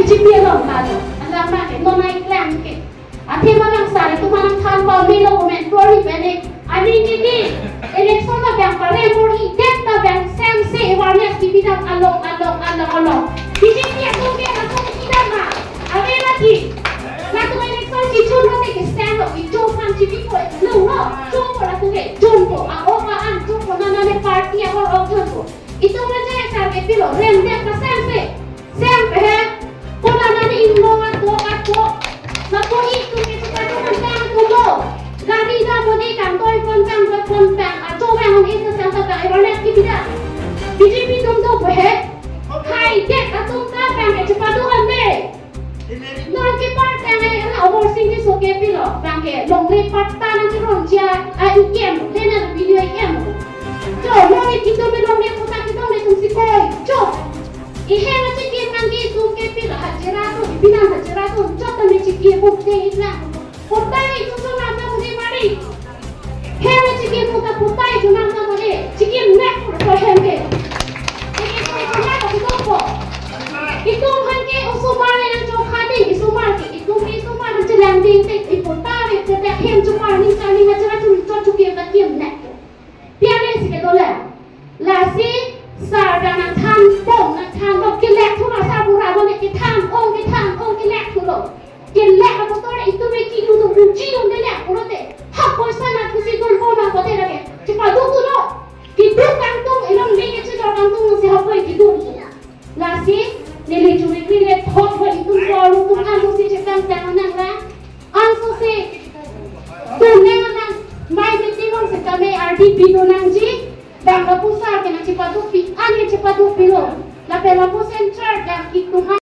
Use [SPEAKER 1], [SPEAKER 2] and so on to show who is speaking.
[SPEAKER 1] BJP lo mano alam na ke no nai clan ke ati malang sari tu malang than pa me lo comment tori bene ani ni election na bang pare for idet na bang sem se awareness ki bidang along BJP aku ke aku tidak ma ave lagi na tu election ki chun no ke stand up ki chun pan ki ko no chun ko la tu ke chun ko a o ma an chun ko na ne party awar option ko itu aja sa ke pilo rem de ka sem pe ko na ni inlo ato na ko itu ke sa ko kan ko lo gari da bodi kan toy kon pang a to bang hong is sa sa ka awareness ki bida BJP tum to pe hai de ka tum ta bang ke pa du han de non ke part ang ay na overseeing ki so ke pilo bang ke long le patta na ti ron ja a ikem de na video ikem jo no ni kito me long le puta kito me tum si koy jo ihe na ti ki man ki tu ke pilo hajirato binan hajirato jo ta me ti ki ko de ina putai tu so na ta mudi mari he na ti ki puta putai tu na ta mudi ti ki nek ko hemke ti ki na ko ko itu hanya usumar yang cokadi usumar itu usumar macam landing tik ipotari kita hem cuma ni kali